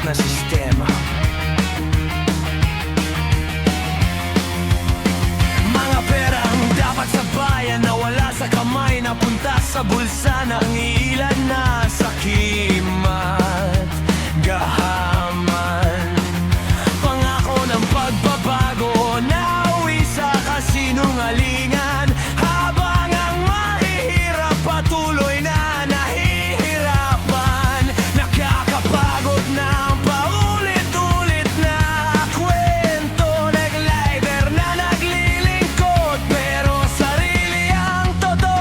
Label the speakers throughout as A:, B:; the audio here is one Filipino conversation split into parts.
A: na sistema. Mga perang dapat sa bayan na wala sa kamay, napunta sa bulsa ng ilan na sakimat gahaman. Pangako ng pagbabago na uwi sa kasinungalingan, habang ang mahihirap patuloy na nahihirapan. Nakakapagod na ang paulit-ulit na kwento, nag-liver na naglilingkod pero sarili ang totoo.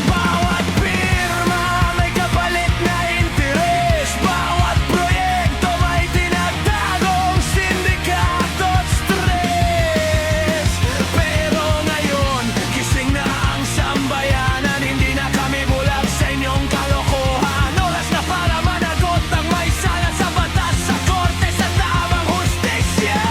A: Bawat pirma may kapalit na interes, bawat proyekto may tinatagong sindikato at stress. Pero ngayon, gising na ang sambayanan, hindi na kami bulag sa inyong kalokohan. Oras na para managot ang may sala sa batas, sa korte, sa tamang hustisya.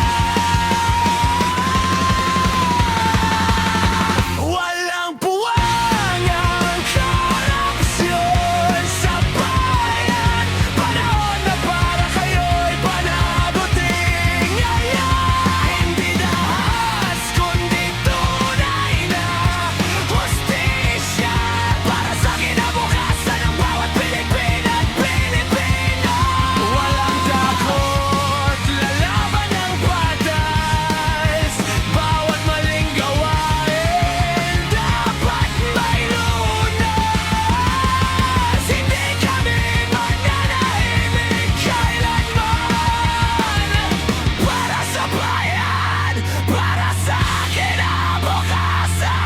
A: Walang puwang ang korupsyon sa bayan. Panahon na para kayo'y panagutin ngayon. Hindi dahas kundi tunay na hustisya para sa kinabukasan ng bawat Pilipina at Pilipino. Walang takot, lalaban ng batas. Bawat maling gawain dapat may lunas. Hindi kami mananahimik kailanman. Para sa bayan, para sa kinabukasan.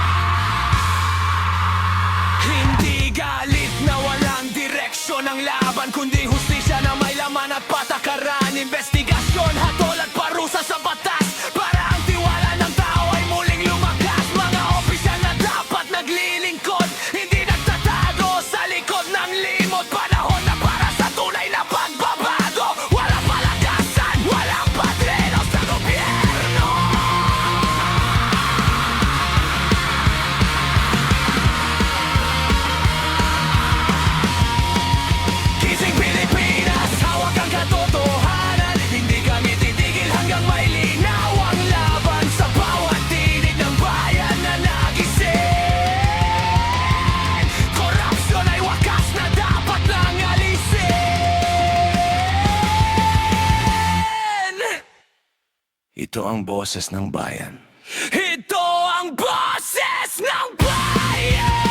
A: Hindi galit na walang direksyon ang laban, kundi hustisya na may laman at patakaran. Investigasyon, hatol at parusa sa batas, para ang tiwala ng tao ay muling lumakas. Mga opisyal na dapat naglilingkod, hindi nagtatago sa likod ng limot. Panahon na para sa tunay na pagbabago. Walang palakasan, walang padrino sa gobyerno. Gising Pilipinas, hawak ang katotohanan. Hindi kami titigil hanggang may linaw ang laban sa bawat tinig ng bayan na nagising. Korupsyon ay wakas na dapat nang alisin. Ito ang boses ng bayan. Ito ang boses ng bayan!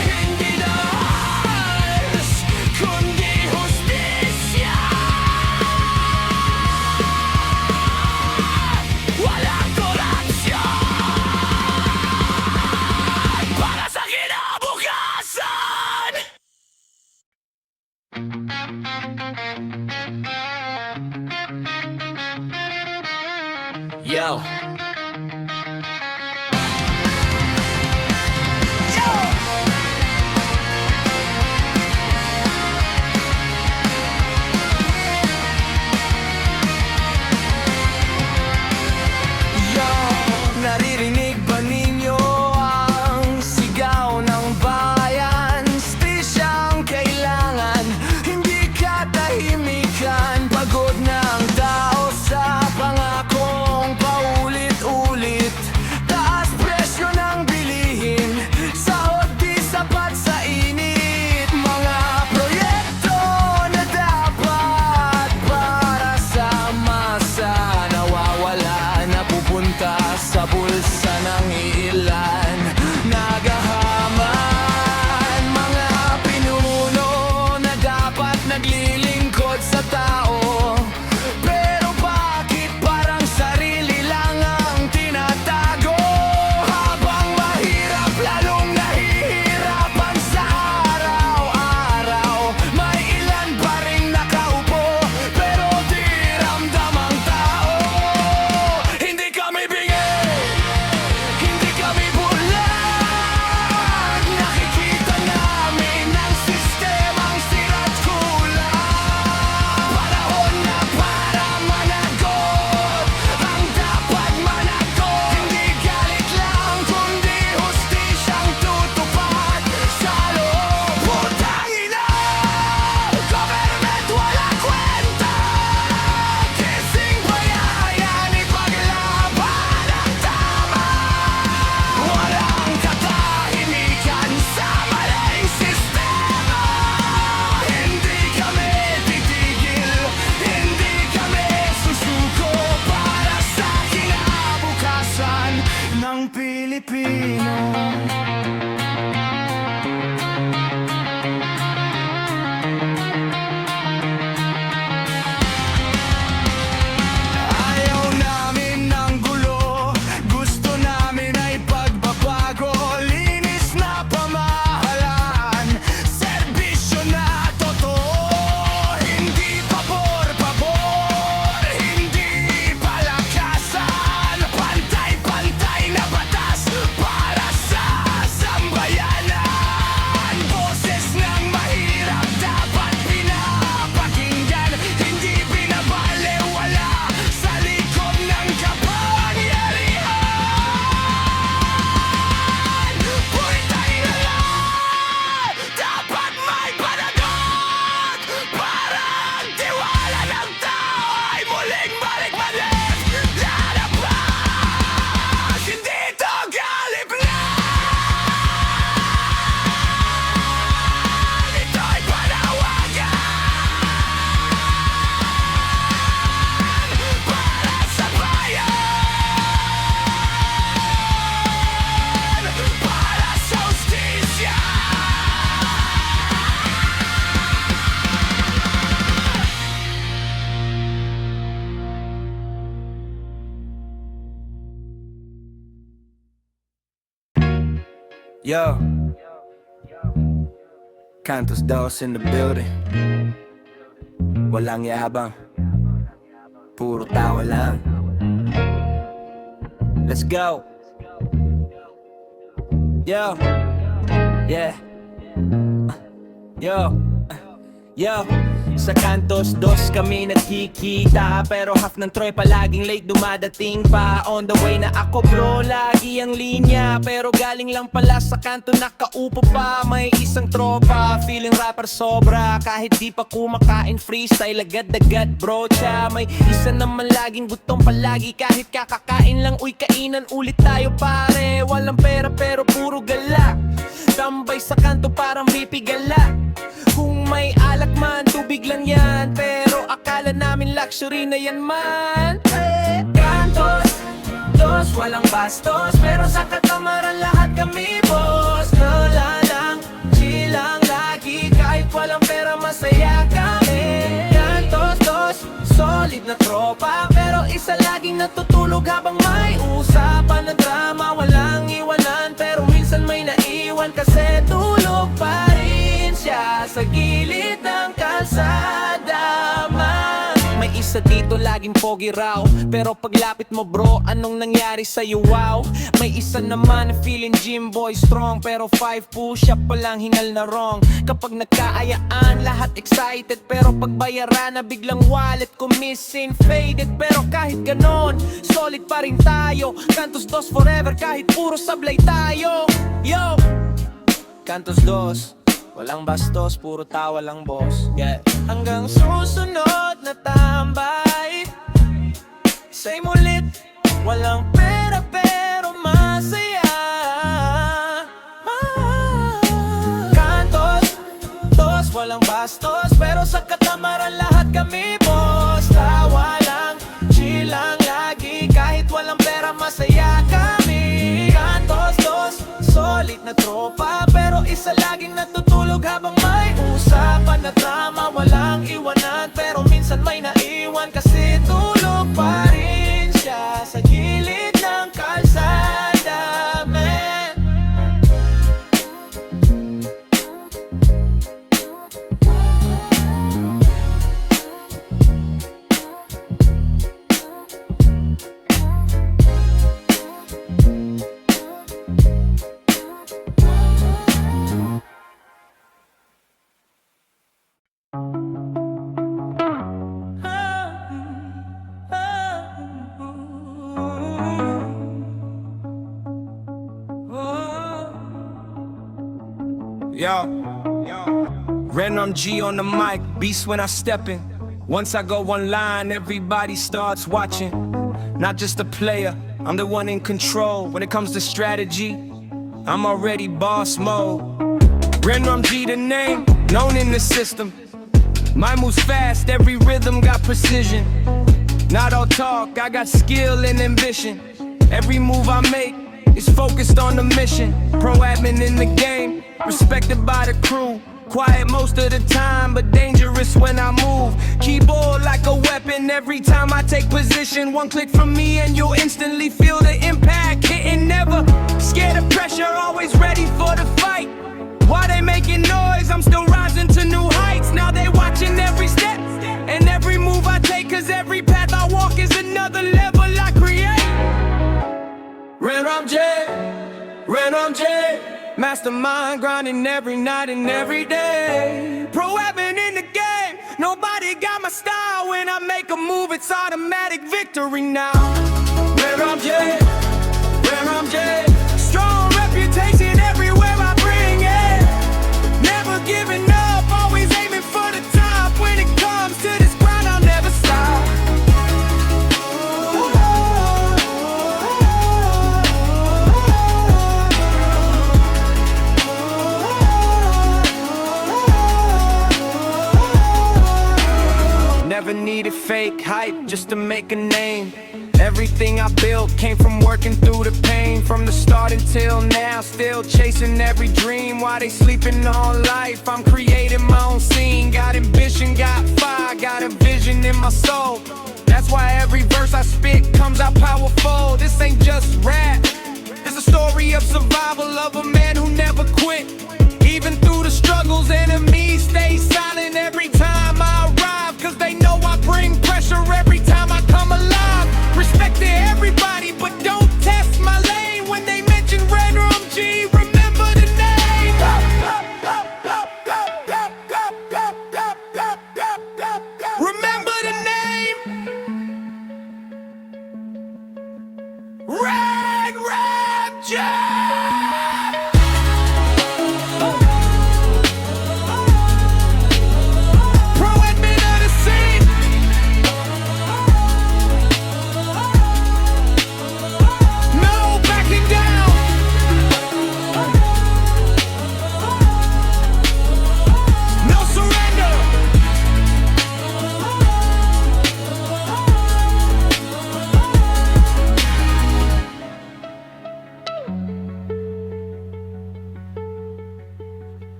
A: Hindi dahas kundi hustisya. Walang korupsyon para sa kinabukasan. Yo. Naririnig ba ninyo ang sigaw ng bayan? Stisyang kailangan, hindi katahimikan. Pagod na ang tao sa pangakong paulit Yo, Cantos Dos in the building. Walang yabang, puro tawa lang. Let's go. Yo, yeah. Yo, sa Cantos Dos kami nagkikita, pero half ng Troy palaging late dumadating pa. On the way na ako bro, lagi ang linya, pero galing lang pala sa kanto nakaupo pa. May isang tropa, feeling rapper sobra, kahit di pa kumakain freestyle agad-agad bro cha. May isa naman laging gutom palagi, kahit kakakain lang uy kainan ulit tayo pare. Walang pera pero puro gala, tambay sa kanto parang pipigala. Kung may alak man, tubig lang yan, pero akala namin luxury na yan man. Cantos Dos, walang bastos, pero sa katamaran lahat kami boss. Nala lang, chill lang lagi, kahit walang pera masaya kami. Cantos Dos, solid na tropa, pero isa laging natutulog habang may usapan na drama. Walang iwanan, pero minsan may naiwan kasi tulog pa rin siya sa gilid ng kalsada man. May isa dito laging pogi raw, pero paglapit mo bro, anong nangyari sa'yo wow? May isa naman na feeling gym boy strong, pero 5 push-up pa lang hingal na wrong. Kapag nagkaayaan, lahat excited, pero pagbayaran na biglang wallet ko missing faded. Pero kahit ganon, solid pa rin tayo. Cantos Dos forever kahit puro sablay tayo. Yo, Cantos Dos, walang bastos, puro tawa lang boss. Yeah. Hanggang susunod na tambay, same ulit, walang pera pero masaya. Cantos Dos, walang bastos, pero sa katamaran lahat kami boss. Tawa lang, chill lang lagi, kahit walang pera masaya kami. Cantos Dos, solid na tropa, pero isa laging natutulog habang may usapan na drama. Walang iwanan, pero minsan may naiwan kasi tulog pa rin siya sa gilid ng kalsada man. Yo, Random G on the mic, beast when I step in. Once I go online, everybody starts watching. Not just a player, I'm the one in control. When it comes to strategy, I'm already boss mode. Random G the name, known in the system. My moves fast, every rhythm got precision. Not all talk, I got skill and ambition. Every move I make is focused on the mission. Pro admin in the game, respected by the crew. Quiet most of the time, but dangerous when I move. Keyboard like a weapon every time I take position. One click from me and you'll instantly feel the impact. Hitting never, scared of pressure, always ready for the fight. While they making noise, I'm still rising to new heights. Now they watching every step and every move I take, cause every path I walk is another level I create. Random J, mastermind grinding every night and every day. Pro admin in the game, nobody got my style. When I make a move, it's automatic victory now. Random J, strong reputation everywhere I bring it. Never giving up, always aiming for the top. When it comes to this grind, I'll never stop. Never needed fake hype just to make a name. Everything I built came from working through the pain. From the start until now, still chasing every dream. While they sleeping on life, I'm creating my own scene. Got ambition, got fire, got a vision in my soul. That's why every verse I spit comes out powerful. This ain't just rap, it's a story of survival of a man who never quit. Even through the struggles, enemies stay silent every time I arrive, cause they know I bring pressure every time I come alive. Respect to everybody, but don't test my lane. When they mention Red Rum G, remember the name. Remember the name. Red Rum G.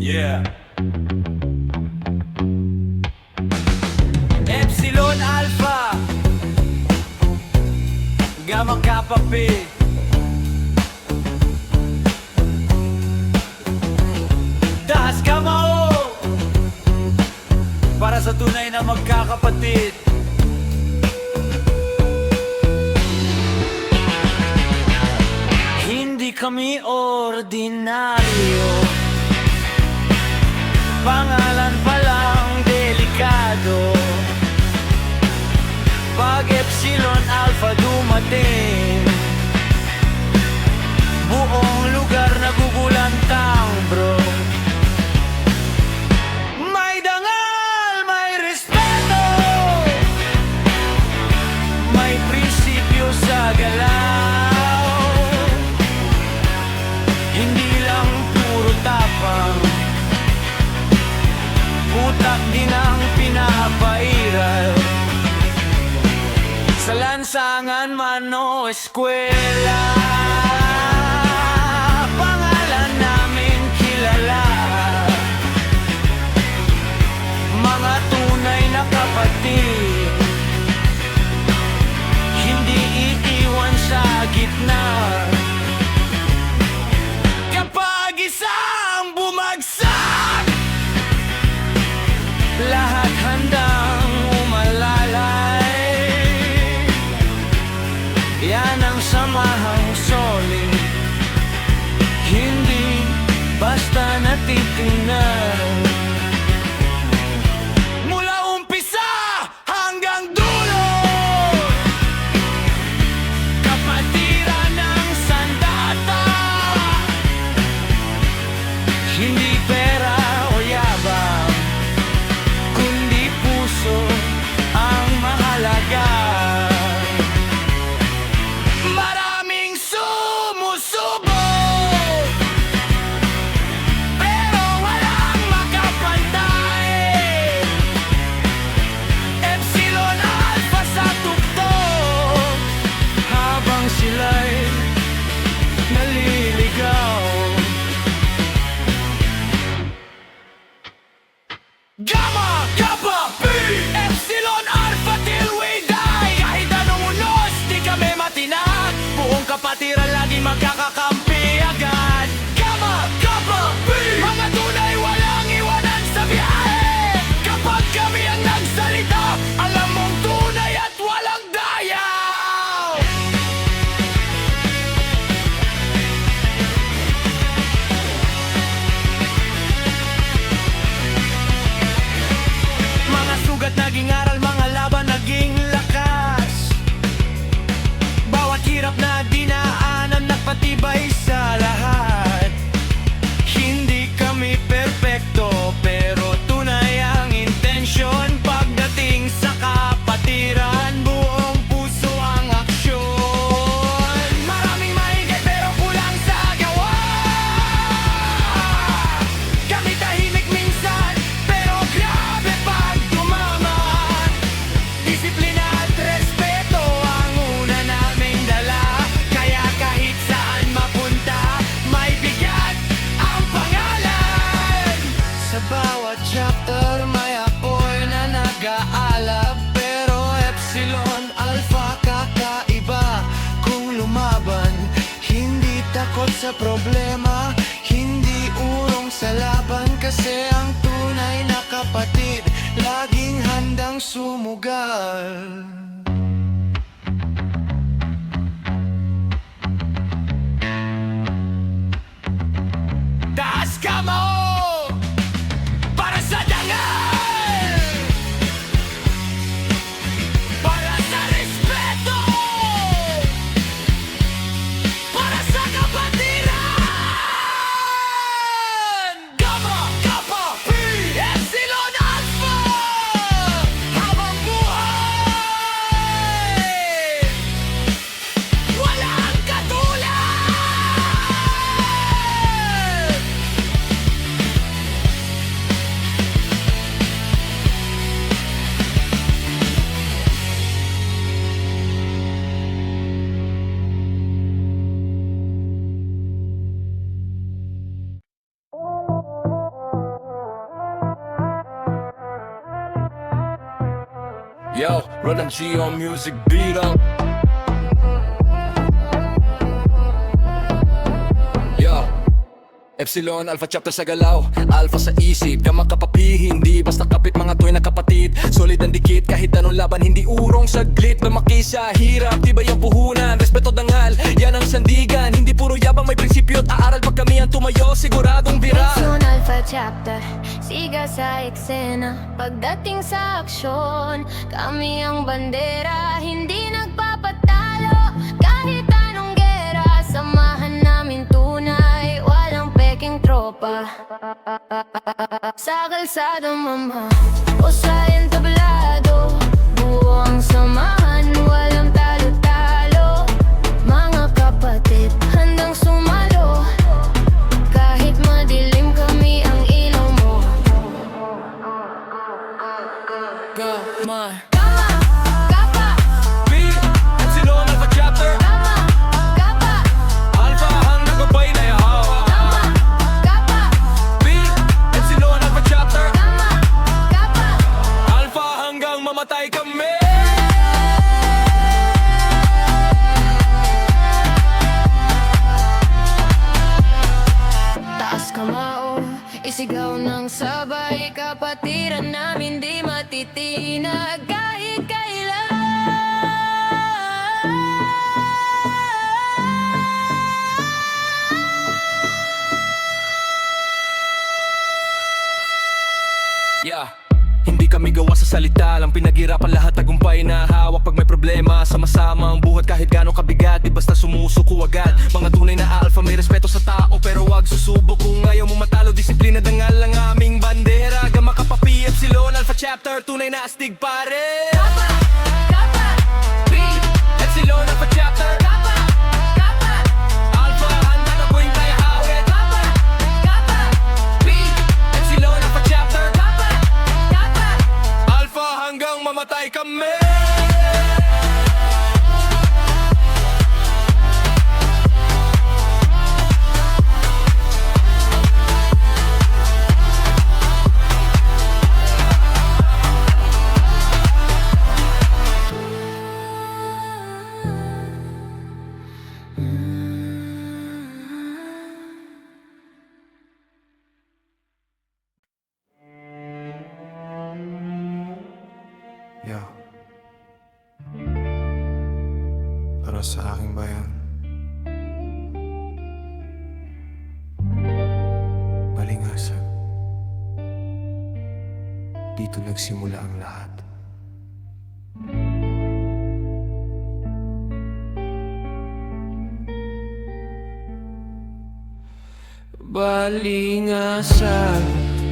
A: Yeah. Epsilon Alpha Gamma Kappa Pi. Das Kamao para sa tunay na magkakapatid. Hindi kami ordinaryo, pangalan pa lang delikado. Pag Epsilon Alpha dumating, buong lugar nagugulantang bro. May dangal, may respeto, may prinsipyo sa galaw. Hindi lang puro tapang, utak din ang pinapairal. Sa lansangan man o eskwela, pangalan namin kilala. Mga tunay na kapatid, hindi iiwan sa gitna. Kapag isang bumagsak, lahat handang umalalay. Yan ang samahang solid, hindi basta natitingnan. Mula umpisa hanggang dulo, kapatiran ng sandata. Hindi pera o yabang, kundi puso ang mahalaga. Maraming sumusubok, pero walang makapantay. Epsilon Alpha sa tuktok, habang sila'y naliligaw. Gamma Kappa Pi, Epsilon Alpha till we die. Kahit anong unos, di kami matinag. Buong kapatiran lagi magkakakampi agad. Gamma Kappa Pi, mga tunay walang iwanan sa biyahe. Kapag kami ang nagsalita, alam mong tunay at walang dayaw. Sa bawat chapter may apoy na nag-aalab, pero Epsilon Alpha kakaiba. Kung lumaban, hindi takot sa problema, hindi urong sa laban, kasi ang tunay na kapatid laging handang sumugal. Taas kamao para sa dangal, para sa respeto, para sa kapatiran. Gamma, Kappa, Pi, Epsilon, Alpha, habang buhay walang katulad. Yo, run ang G on music beat up. Yo, Epsilon, Alpha chapter sa galaw, Alpha sa isip, Gamma Kappa Pi, hindi basta kapit, mga toy na kapatid. Solid ang dikit, kahit anong laban, hindi urong saglit. Lumaki sa hirap, tibay ang puhunan, respeto dangal, yan ang sandigan. Hindi puro yabang, may prinsipyo at aaral. Pag kami ang tumayo, siguradong bira.
B: Epsilon Alpha chapter, siga sa eksena. Pagdating sa aksyon, kami ang bandera, hindi nagpapatalo. Kahit anong gera, samahan namin tunay, walang peking tropa. Sa kalsada mama, o sa entablado, buo ang samahan, walang talo-talo. Mga kapatid, handang sumalo, kahit madilim kami ang ilaw mo.
A: Gamma,
B: Gamma, Kappa,
A: Pi, Epsilon, Alpha chapter,
B: Gamma, Kappa,
A: Alpha hanggang gabay na yahawa.
B: Gamma, Kappa,
A: Pi, Epsilon, Alpha chapter,
B: Gamma, Kappa.
A: Alpha hanggang mamatay kami.
B: Taas kamao, isigaw ng sabay, kapatiran namin di matitinag kahit kailan.
A: Yeah. Hindi kami gawa sa salita lang, pinaghirapan lahat, tagumpay na hawak. Pag may problema, sama-sama ang buhat, kahit gano'ng kabigat, di basta sumusuko agad. Mga tunay na alpha, may respeto sa tao, pero wag susubok. Kung ayaw mo matalo, disiplina dangal ang aming bandera. Gamma Kappa Pi, Epsilon, Alpha chapter, tunay na astig pare.
B: Kappa, Kappa,
A: Pi, Epsilon, Alpha chapter,
B: Kappa, Kappa,
A: Alpha, handa na po'y tayo hawit.
B: Kappa, Kappa,
A: Pi, Epsilon, Alpha chapter,
B: Kappa, Kappa.
A: Alpha hanggang mamatay kami.
C: Yo. Para sa aking bayan, Malingasag. Dito nagsimula ang lahat.
D: Balingasag,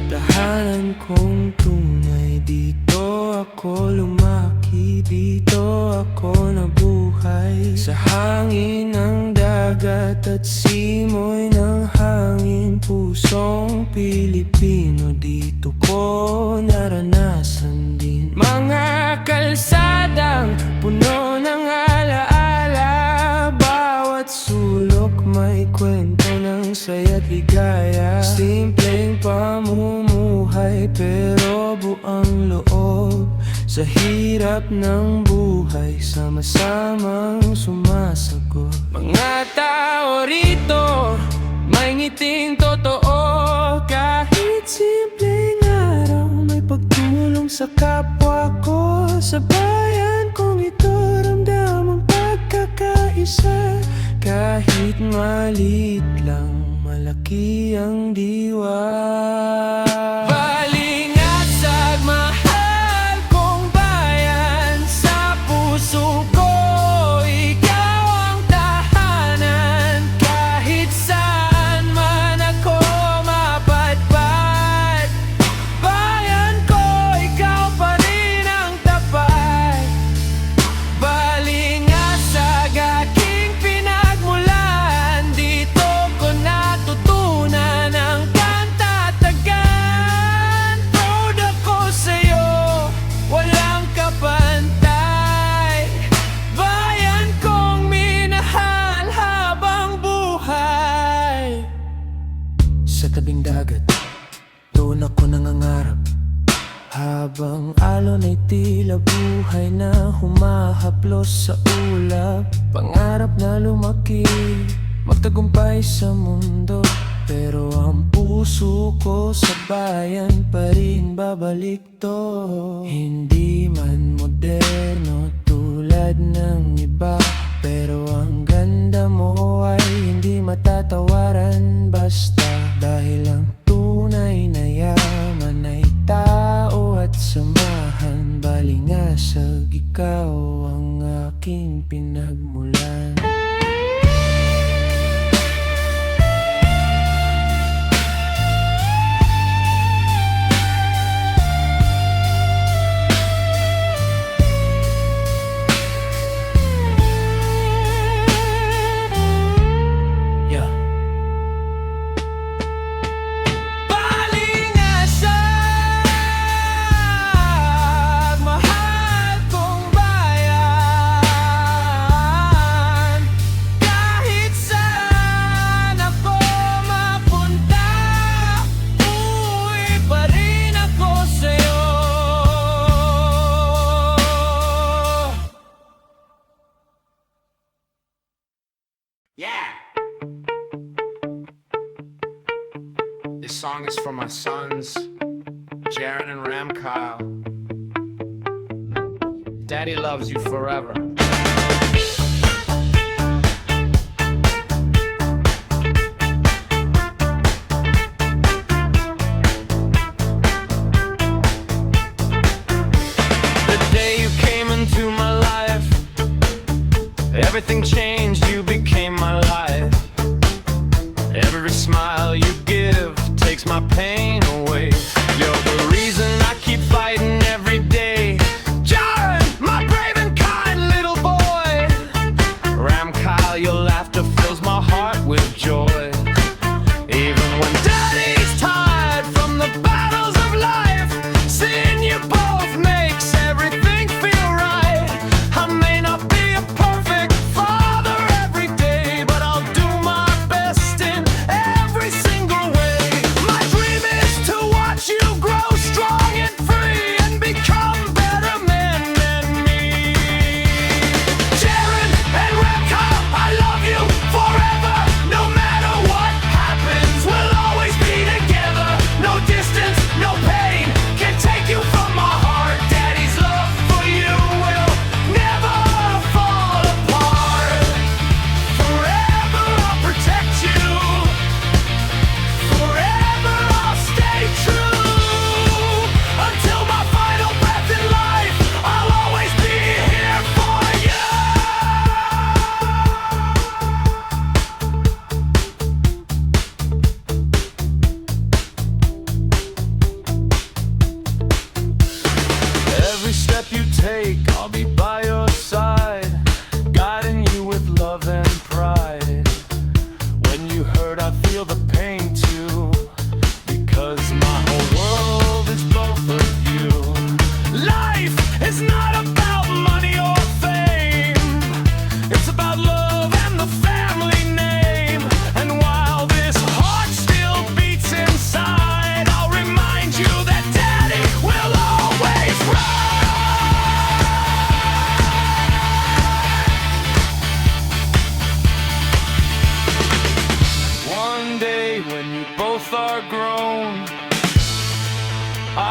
D: tahanan kong tunay. Dito ako lumaki, dito ako nabuhay. Sa hangin ng dagat at simoy ng hangin, pusong Pilipino, dito ko naranasan din. Mga kalsadang puno ng alaala, bawat sulok may kwento ng saya't ligaya. Simpleng pamumuhay buhay pero buang loob. Sa hirap ng buhay, sama-samang sumasagot. Mga tao rito, may ngiting totoo. Kahit simpleng araw, may pagtulong sa kapwa ko. Sa bayan kong ito, ramdam ang pagkakaisa. Kahit maliit lang, malaki ang diwa. Balingasag, mahal kong bayan. Sa puso ko, ikaw ang tahanan. Kahit saan man ako mapadpad, bayan ko, ikaw pa rin ang tapat. Balingasag, aking pinagmulan. Dito ko natutunan ang kantatagan. Proud ako sa'yo, walang kapantay. Bayan kong minahal habang buhay. Sa tabing dagat, doon ako nangangarap. Habang alon ay tila buhay na humahaplos sa ulap. Pangarap na lumaki, magtagumpay sa mundo. Pero ang puso ko sa bayan pa rin babalik to. Hindi man moderno tulad ng iba, pero ang ganda mo ay hindi matatawaran basta. Dahil ang tunay na yaman ay tao at samahan. Balingasag, ikaw ang aking pinagmulan. Yeah. Balingasag, mahal kong bayan. Kahit saan ako mapunta, uwi pa rin ako sa'yo.
C: Yeah! This song is for my sons, Jaren and Ram Kyle. Daddy loves you forever.
D: The day you came into my life, everything changed, you became my life. Every smile you give takes my pain away. You're the reason I keep fighting every day. Jaren, my brave and kind little boy. Ram Kyle, your laughter fills my heart with joy. Even when daddy's tired from the battles of life, seeing you both makes everything feel right. I may not be a perfect father every day, but I'll do my best in every single way. My dream is to watch you grow strong and free and become better men than me. Jaren and Ram Kyle, I love you forever. No matter what happens, we'll always be together. No distance, no pain can take you from my heart. Daddy's love for you will never fall apart. Forever I'll protect you. Forever I'll stay true. Until my final breath in life, I'll always be here for you. Every step you take, I'll be by your side, guiding you with love and pride. When you hurt, I feel the pain too, because my whole world is both of you. Life is not about money or fame, it's about love and the family name. And while this heart still beats inside, I'll remind you that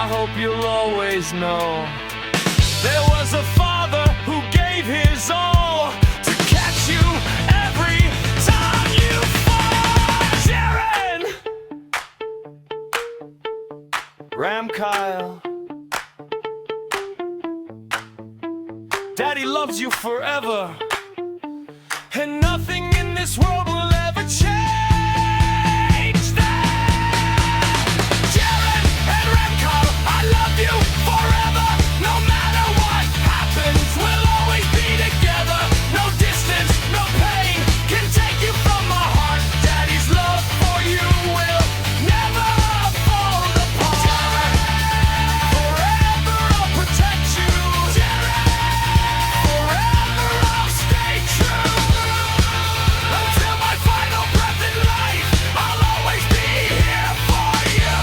D: I hope you'll always know there was a father who gave his all to catch you every time you fall. Sharon, Ram Kyle, Daddy loves you forever, and nothing in this world will ever change that. Jared and Remco, I love you forever. No matter what happens, we'll always be together. No distance, no pain can take you from my heart. Daddy's love for you will never fall apart. Forever I'll protect you. Forever I'll stay true. Until my final breath in life, I'll always be here for you.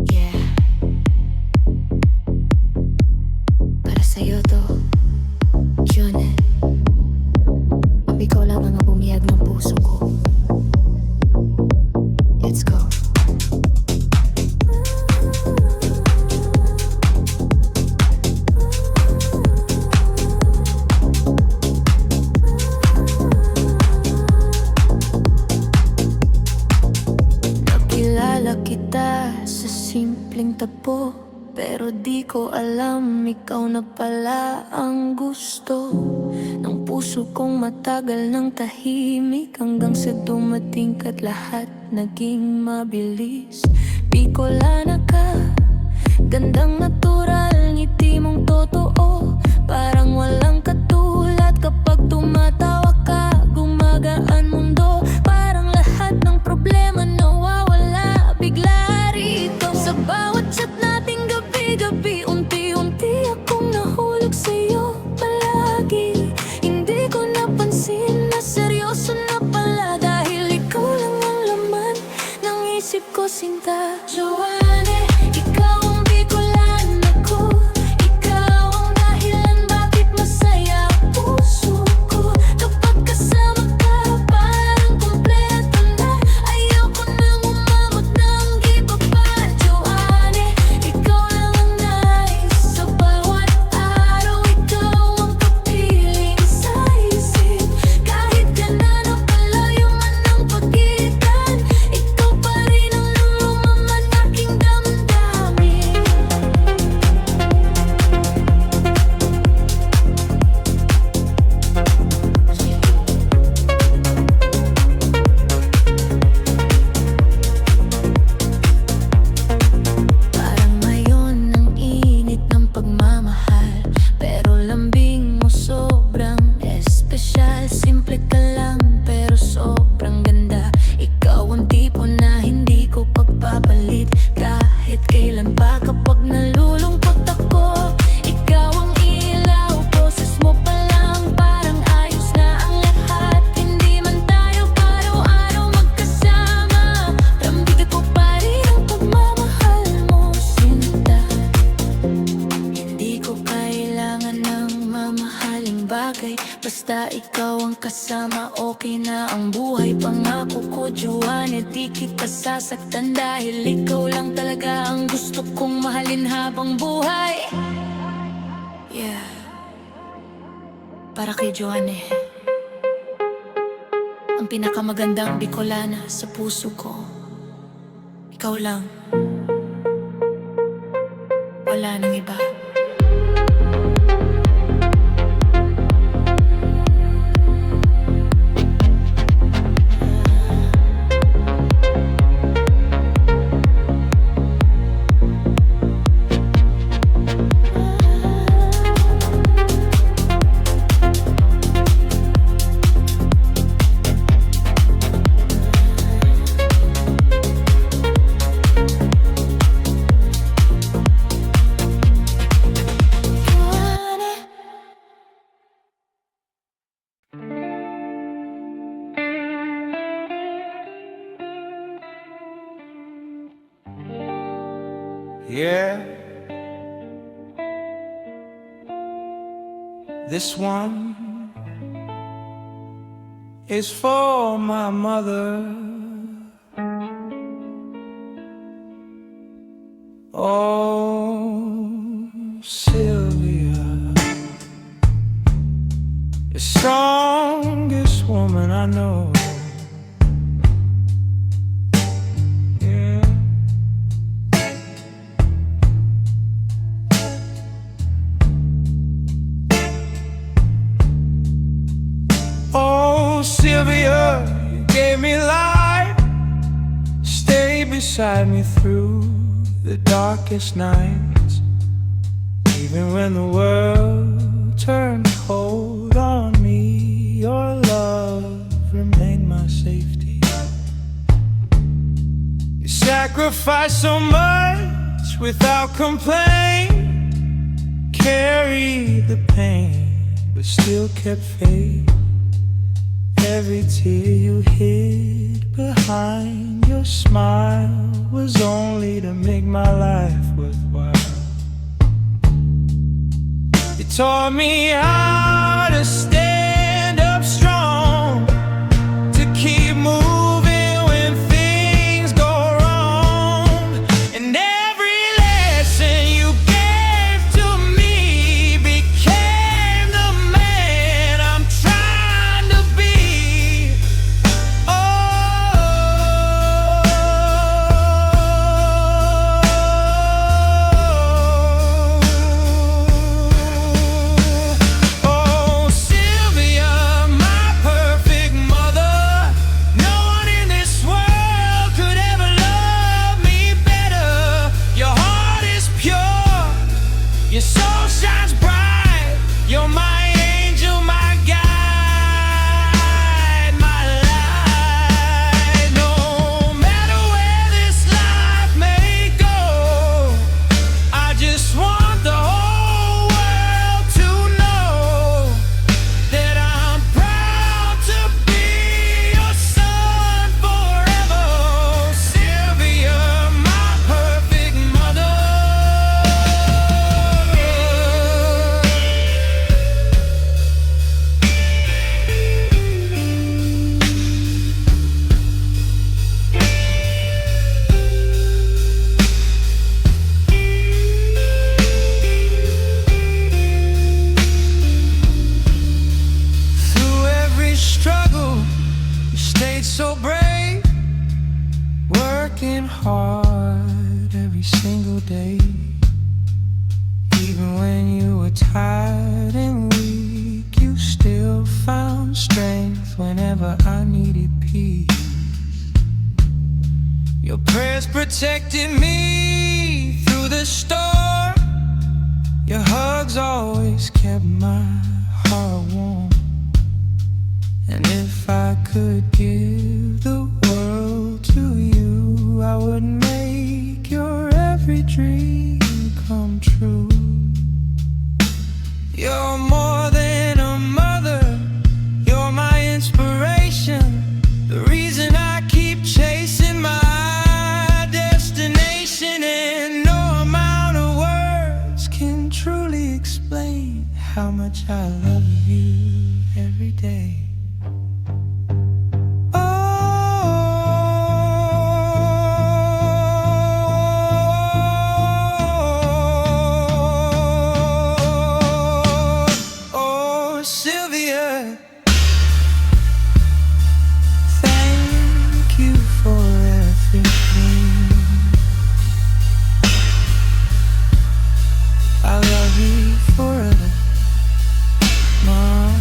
E: Yeah. Para sa'yo to, yun eh. Ikaw lang ang bumiyag ng puso ko. Let's go. Nakilala kita sa simpleng tapo, pero di ko alam ikaw na pala ang gusto ng puso kong matagal ng tahimik, hanggang sa dumating ka't lahat naging mabilis. Bicolana ka, gandang natural, ngiti mong totoo, parang walang katulad. Kapag tumatawa ka, gumagaan mundo, parang lahat ng problema nawawala bigla rito. Sa bawat chat nating gabi-gabi, unti-unti akong nahulog sa'yo palagi. Hindi ko napansin na seryoso na pala, dahil ikaw lang ang laman ng isip ko, sinta. Joanne, ikaw ang Bicolana ko, ikaw ang dahilan bakit masaya ang puso ko. Kapag kasama ka, parang kumpleto na, ayoko nang umamot ng iba pa. Joanne, ikaw lang ang nais sa bawat araw, ikaw ang kapiling sa isip. Kahit ganan o palayo man ang pagitan, ikaw pa rin ang lulumaman aking damdamin. Parang ngayon ang init ng pagmamahal, pero lambing mo sobrang espesyal. Simple ka lang pero sobrang ganda, ikaw ang tipo na hindi ko pagpapalit kahit kailan pa. Kapag nalulungkot ako, ikaw ang ilaw, boses mo pa lang parang ayos na ang lahat. Hindi man tayo araw-araw magkasama, ramdam ko pa rin ang pagmamahal mo, sinta. Hindi ko kailangan ng mamahaling bagay, basta ikaw ang kasama, okay na ang buhay. Pangako ko, Joanne, di kita sasaktan, dahil ikaw lang talaga ang gusto kong mahalin habang buhay. Yeah. Para kay Joanne, ang pinakamagandang Bicolana sa puso ko, ikaw lang. Wala nang iba.
F: Yeah, this one is for my mother. Oh, Sylvia, the strongest woman I know. Yeah. Oh, Sylvia, you gave me life, stayed beside me through the darkest nights. Even when the world turned cold on me, your love remained my safety. You sacrificed so much without complaint, carried the pain, but still kept faith. Every tear you hid behind your smile was only to make my life worthwhile. You taught me how to stand up strong, to keep moving when things go wrong. And every lesson you gave to me became the man I'm trying to be. Oh, Sylvia, my perfect mother. No one in this world could ever love me better. Your heart is pure, your soul shines bright. You're my angel, my guide, my light. No matter where this life may go, I just want the whole world to know that I'm proud to be your son forever. Sylvia, my perfect mother. Through every struggle, you stayed so brave, working hard every single day. Even when you were tired and weak, you still found strength whenever I needed peace. Your prayers protected me through the storm. Your hugs always kept my heart warm. And if I could give the world to you, I would make your every dream come true. You're more than a mother, you're my inspiration, the reason I keep chasing my destination. And no amount of words can truly explain how much I love you every day. Oh, Sylvia, thank you for everything. I love you forever, Mom.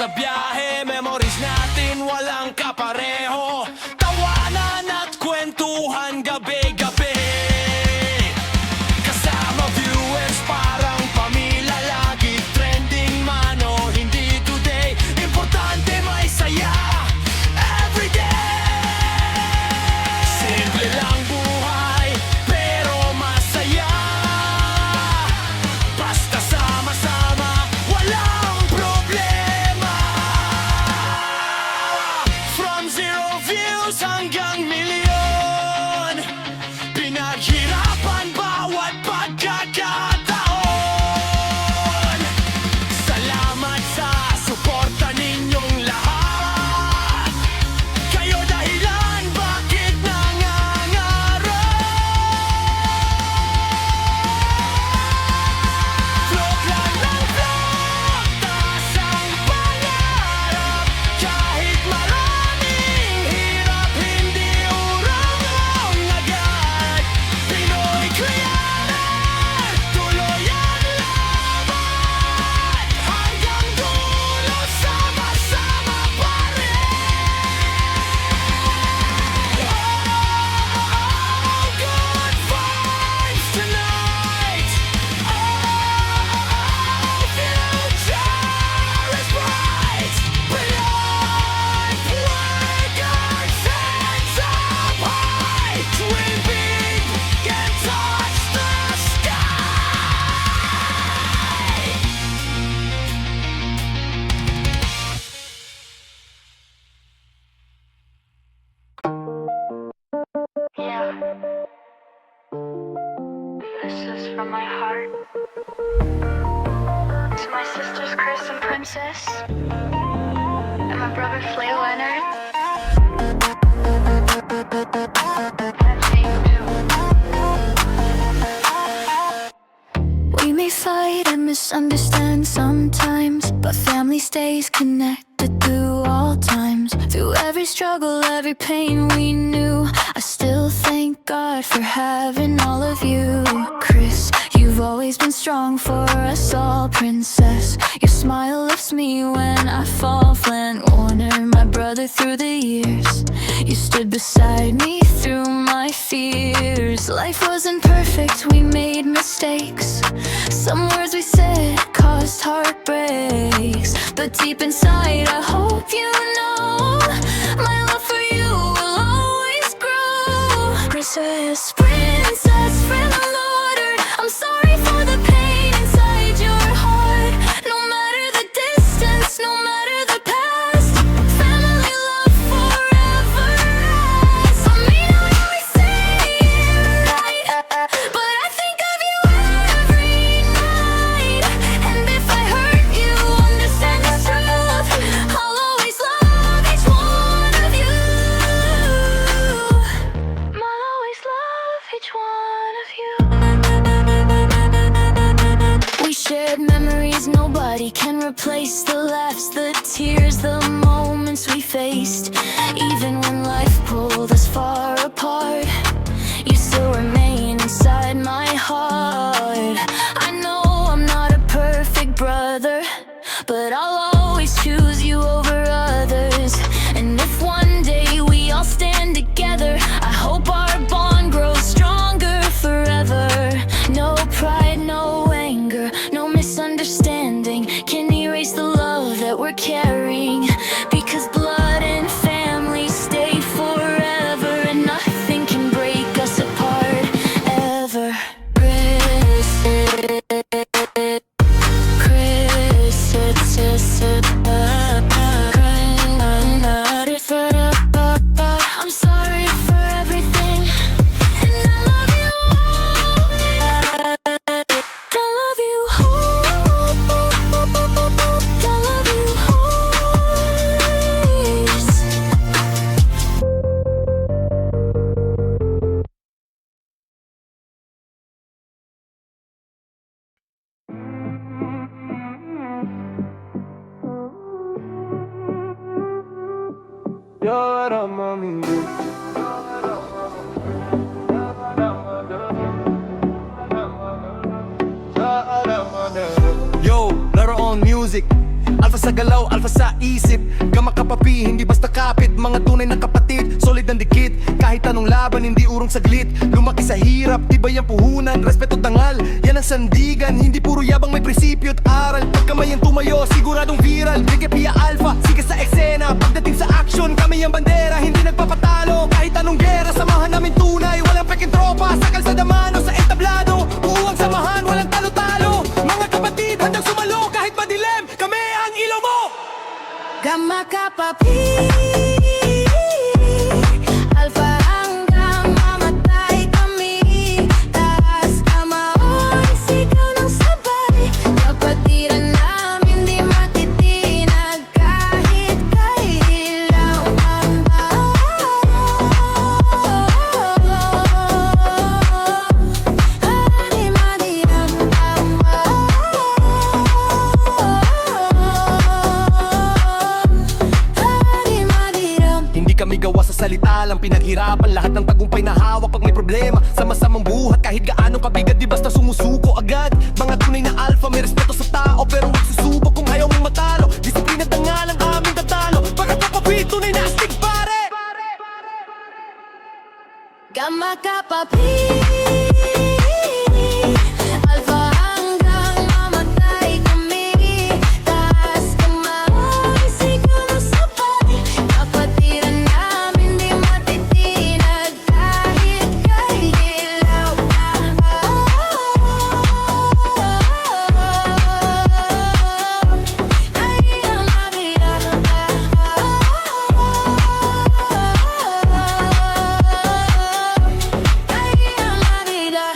A: sa biyahe, memories natin walang kapareho. Tawanan at kwentuhan gabi-gabi, kasama viewers parang pamilya. Lagi trending man o hindi today, importante may saya everyday. Simple lang buhay pero masaya, basta sama-sama walang problema. From zero views hanggang milyon, pinaghirapan bawat pagkakataon. Salamat sa suporta ninyong lahat, kayo dahilan bakit nangangarap. Vlog lang ng vlog, taas ang pangarap. Kahit maraming hirap, hindi urong agad. Pinoy Kriyanan, tuloy ang laban. Hanggang dulo, sama-sama pa rin. Oh, good vibes tonight. Future is bright. Beyond workers, hands up high. Dream big and touch the sky.
E: Yeah. This is from my heart to my sisters Chris and Princess, and my brother Flay Leonard. And Jane, too. We may fight and misunderstand sometimes, but family stays connected through all times. Through every struggle, every pain we knew, I still thank God for having all of you. Chris, you've always been strong for us all. Princess, your smile lifts me when I fall. Flint Warner, my brother through the years, you stood beside me through my fears. Life wasn't perfect, we made mistakes. Some words we said caused heartbreaks, but deep inside I hope you know my love for you will always grow. Princess, princess, friend ordered, I'm sorry for the pain inside your heart. No matter the distance, no matter the past, family love forever lasts. I may not always say it right, but I think of you every night. And if I hurt you, understand the truth, I'll always love each one of you. I'll always love each one of you. We shared memories nobody can replace. The laughs, the tears, the moments we faced. Even when life pulled us far apart, you still remain inside my heart. I know I'm not a perfect brother, but I'll always choose you over others. And if one day we all stand together, I hope our bond grows stronger forever. No pride, no anger, no misunderstanding can erase the love that we're carrying. Because blood and family stay forever, and nothing can break us apart ever. I'm sorry for everything, and I love you all. I love you all. I love you always.
A: Yo, let our own music. At Alpha sa galaw, alpha sa isip. Gama kapapi, hindi basta kapit. Mga tunay na kapatid, solid ang dikit. Kahit anong laban, hindi urong saglit. Lumaki sa hirap, tibay ang puhunan. Respeto dangal, yan ang sandigan. Hindi puro yabang, may prinsipyo at aral. Pagkamay ang tumayo, siguradong viral. Pia Alpha, sige sa eksena. Pagdating sa action, kami ang bandera. Hindi nagpapatalo, kahit anong gera. Samahan namin tunay, walang peking tropa. Sa kalsada mano, sa entablado. Buwang samahan, walang talo-talo. Mga kapatid, handang sumalo. Kahit madilim, kami ang ilaw mo.
E: Gamma Kappa Pi Alpha hanggang mamatay kami. Taas kamay, sigaw ng sabay. Kapatiran namin di matitinag. Kahit kailan man ba. Ani madiram
A: Hindi kami gawa sa salita lang, pinaghirapan lahat ng tagumpay na hawak. Pag may problema, sama-samang buhat. Kahit gaano kabigat, di basta sumusuko agad. Mga tunay na alpha, may respeto sa tao. Pero huwag susubok kung ayaw mong matalo. Disiplina dangal ang aming tatalo. Pagkakapapi, tunay na astig pare.
E: Gamma Kappa Pi Alpha hanggang mamatay kami. Taas kamay, sigaw ng sabay. Kapatiran namin di matitinag. Kahit kailan man ba. Ay ang mabira. Ay ang mabira.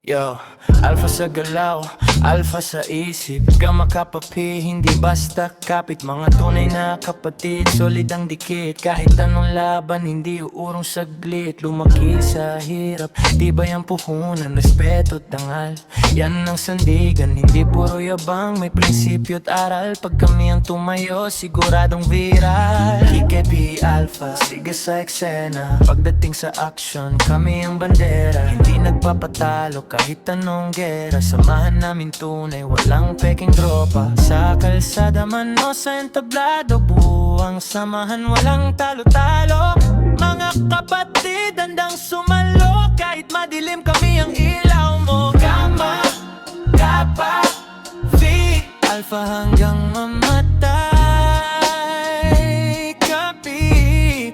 F: Yo, alpha sa galaw, alpha sa isip. Gamma Kappa Pi, hindi basta kapit. Mga tunay na kapatid, solid ang dikit. Kahit anong laban, hindi uurong saglit. Lumaki sa hirap, tibay ang puhunan. Respeto at dangal, yan ang sandigan. Hindi puro yabang, may prinsipyo at aral. Pag kami ang tumayo, siguradong viral. Pi Alpha, sige sa eksena. Pagdating sa action, kami ang bandera. Hindi nagpapatalo kahit anong gera. Samahan namin tunay, walang peking tropa. Sa kalsada man o sa entablado, buwang samahan, walang talo-talo. Mga kapatid, handang sumalo. Kahit madilim, kami ang ilaw mo. Gamma Kappa Phi Alpha hanggang mamatay kami.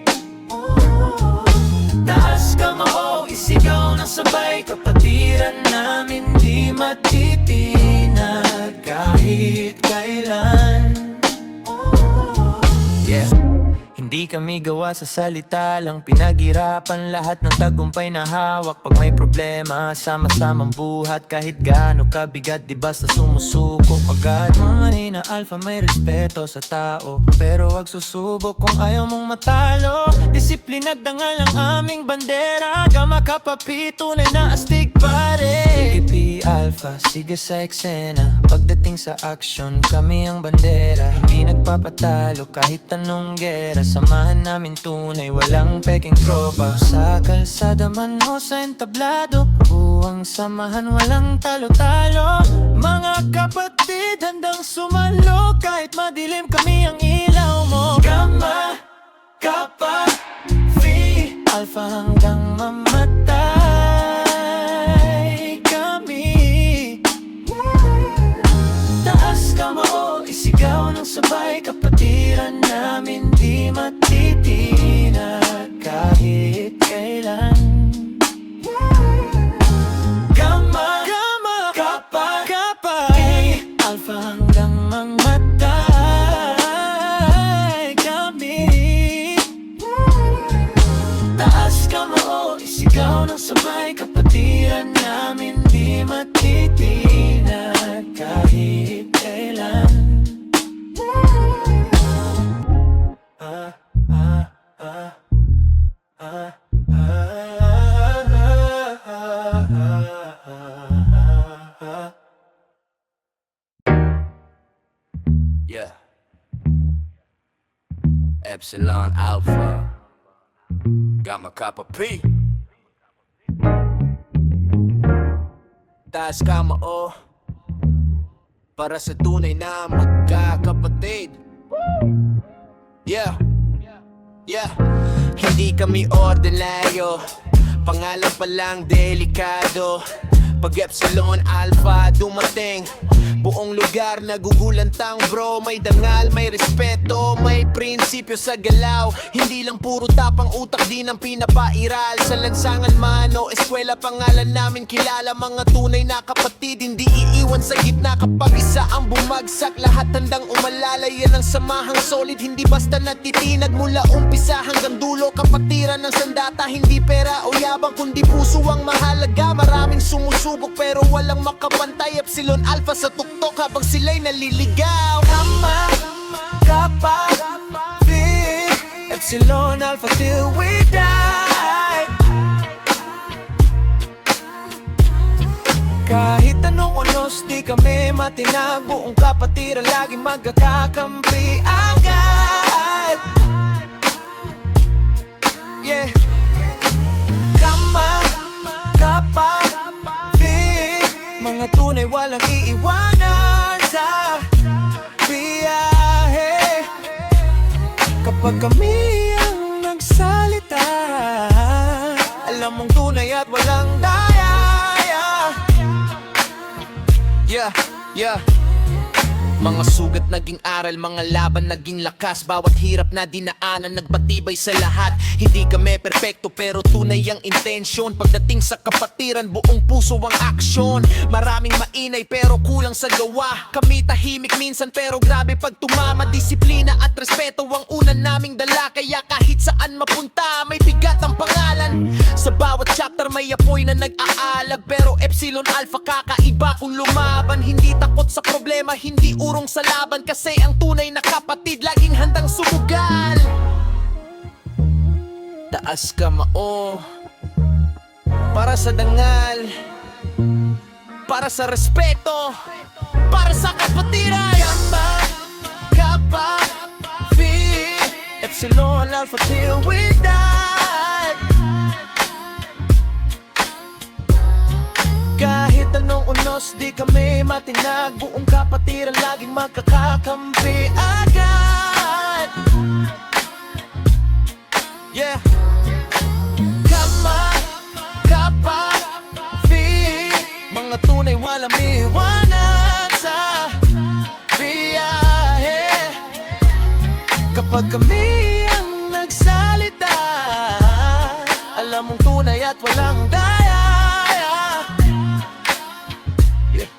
F: Taas kamao, isigaw ng sabay. Kapatiran namin di matitinag. Kahit kailan. Yeah. Hindi kami gawa sa salita lang, pinaghirapan lahat ng tagumpay na hawak. Pag may problema, sama-samang buhat. Kahit gaano kabigat, di basta sumusuko agad. Mga na alpha, may respeto sa tao. Pero wag susubok kung ayaw mong matalo. Disiplina at dangal ang aming bandera. Gamma Kappa Pi, tunay na astig pare. Pi Alpha, sige sa eksena. Pagdating sa action, kami ang bandera. Hindi nagpapatalo kahit anong gera. Samahan namin tunay, walang peking tropa. Sa kalsada man o sa entablado, buwang samahan, walang talo-talo. Mga kapatid, handang sumalo. Kahit madilim, kami ang ilaw mo. Gamma Kappa Phi Alpha hanggang mamatay kami. Taas kamao, isigaw ng sabay. Kapatiran namin di matitinag. Kahit kailan. Gamma Kappa Phi Alpha hanggang mamatay kami. Taas kamao, isigaw ng sabay. Kapatiran namin di matitinag. Kahit kailan.
A: Epsilon Alpha. Got my cup of P. Taas kamao para sa tunay na magkakapatid. Yeah, yeah. Hindi kami ordinaryo, pangalan pa lang delikado. Pag Epsilon Alpha dumating, buong lugar nagugulantang bro. May dangal, may respeto, may prinsipyo sa galaw. Hindi lang puro tapang utak, din ang pinapairal. Sa lansangan man o eskwela, pangalan namin kilala. Mga tunay na kapatid, hindi iiwan sa gitna. Kapag isa ang bumagsak, lahat handang umalalay. Yan ang samahang solid, hindi basta natitinag. Mula umpisa hanggang dulo, kapatiran ng sandata. Hindi pera o yabang, kundi puso ang mahalaga. Maraming sumusubok pero walang makapantay. Epsilon Alpha sa tuktok habang sila'y naliligaw. Kama, Kappa, Phi, Epsilon Alpha till we die. Kahit anong unos, di kami matinag. Buong kapatiran laging magkakakampi agad. Yeah. Kama, Kappa, Phi, mga tunay walang iiwanan sa biyahe. Kapag kami ang nagsalita, alam mong tunay at walang daya. Yeah, yeah. Mga sugat naging aral, mga laban naging lakas. Bawat hirap na dinaanan, nagpatibay sa lahat. Hindi kami perpekto pero tunay ang intensyon. Pagdating sa kapatiran, buong puso ang aksyon. Maraming mainay pero kulang sa gawa. Kami tahimik minsan pero grabe pag tumama. Disiplina at respeto ang unan naming dala. Kaya kahit saan mapunta, may bigat ang pangalan. Sa bawat chapter may apoy na nag-aalag. Pero Epsilon Alpha kakaiba kung lumaban. Hindi takot sa problema, hindi urong sa laban. Kasi ang tunay na kapatid laging handang sumugal. Taas kamao para sa dangal, para sa respeto, para sa kapatiran. Kappa, Kappa, Phi, Epsilon Alpha till we die. Kahit anong unos, di kami matinag. Buong kapatiran laging magkakakampi agad. Yeah. Kama, Kappa, Phi, mga tunay walang iwanan sa biyahe. Kapag kami ang nagsalita, alam mong tunay at walang daya. Yeah.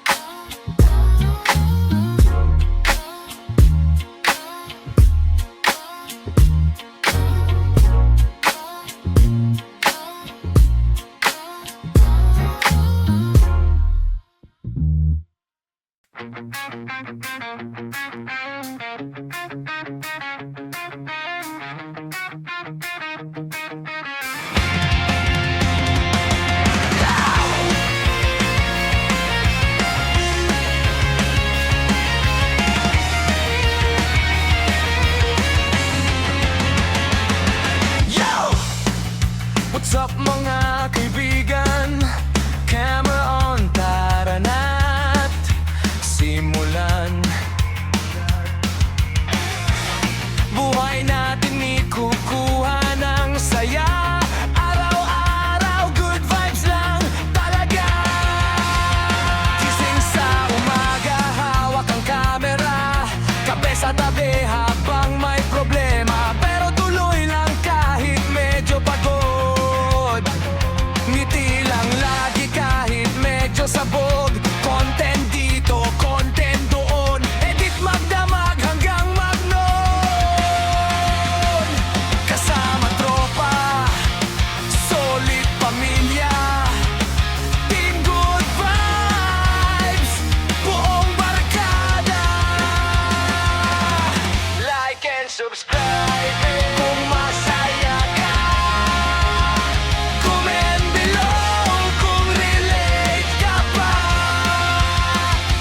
A: What's up mga kaibigan? Camera on, tara na't simulan. Buhay natin ikukuha ng saya. Araw-araw good vibes lang talaga. Gising sa umaga, hawak ang camera. Kape sa tabi habang may problema. Pero tuloy lang kahit medyo pagod. Ngiti lang lagi kahit medyo sabog. Content dito, content doon. Edit magdamag hanggang magnon. Kasama tropa, solid pamilya, team good vibes, buong barkada. Like and subscribe kung masaya ka. Comment below kung relate ka pa.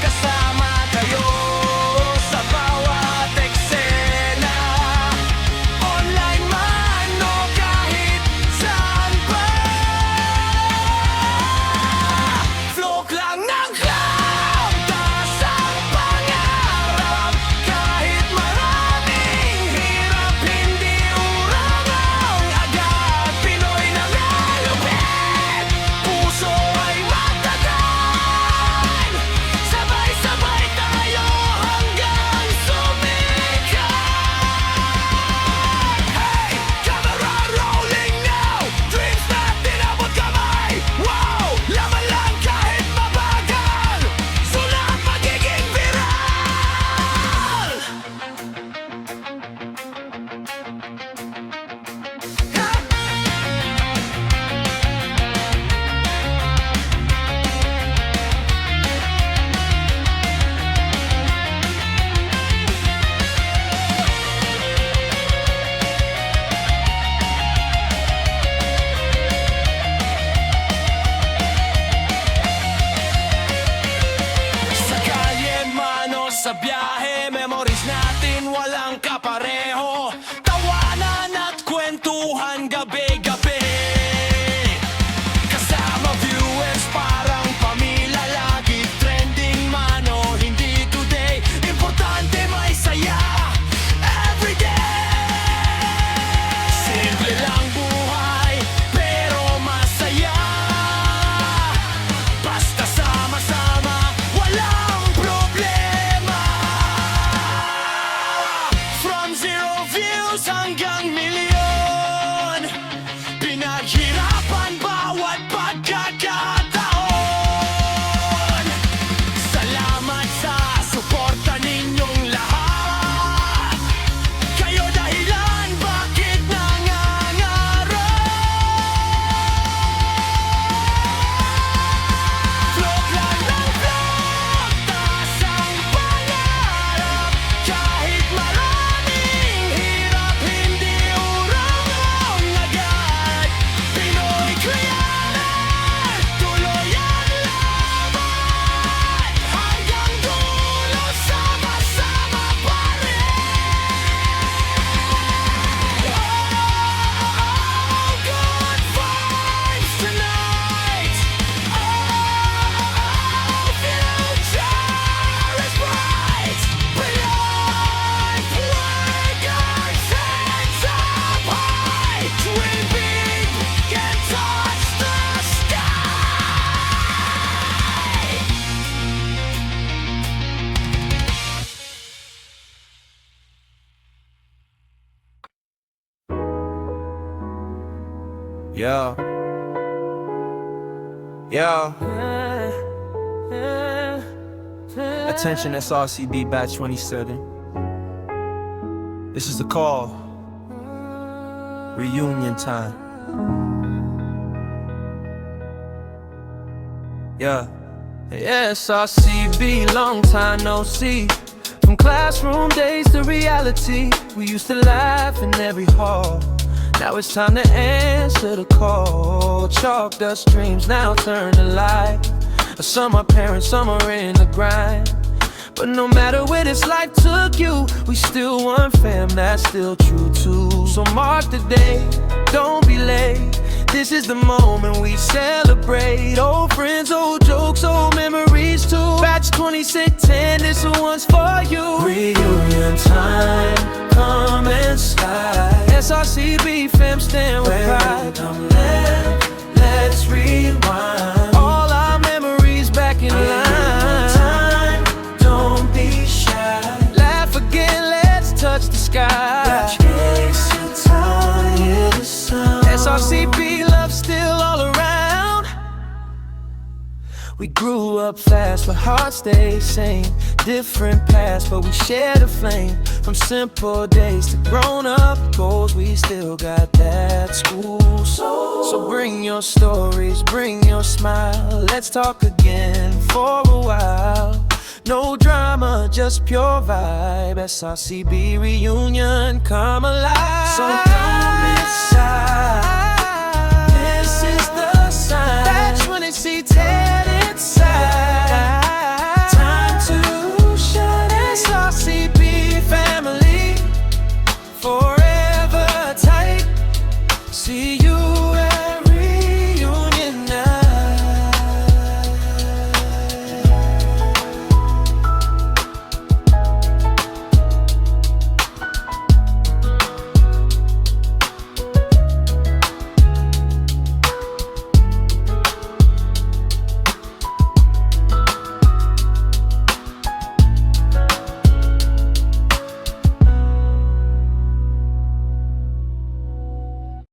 A: Kasama kayo sa bawat eksena. O hanggang milyon. Pinaghirapan bawat pagkakataon. Salamat sa suporta ninyong lahat. Kayo dahilan bakit nangangarap. Vlog lang ng vlog, taas ang pangarap. Kahit maraming hirap, hindi urong agad. Pinoy Kriyanan, tuloy ang laban. Hanggang dulo, sama-sama pa rin. Oh, good vibes tonight. Oh, future is bright. Beyond workers, hands up high. Dream big, can touch the sky.
F: Yeah. Yeah. Attention SRCB batch 27. This is the call. Reunion time. Yeah. SRCB, long time no see. From classroom days to reality, we used to laugh in every hall. Now it's time to answer the call. Chalk dust dreams now turn to life. Some are parents, some are in the grind. But no matter where this life took you, we still one fam, that's still true too. So mark the day, don't be late. This is the moment we celebrate. Old friends, old jokes, old memories too. Batch 2610, this one's for you. Reunion time, come and slide. SRCB fam, stand with pride. Come let's rewind. All our memories back in line. Time, don't be shy. Laugh again, let's touch the sky. Batch makes you tired, hear the sound. SRCB love still all around. We grew up fast, but hearts stay same. Different paths, but we share the flame. From simple days to grown-up goals, we still got that school soul. So bring your stories, bring your smile. Let's talk again for a while. No drama, just pure vibe. SRCB reunion, come alive. So come inside. This is the sign. That's when they see Ted inside. Time to shine. SRCB family, forever tight. See you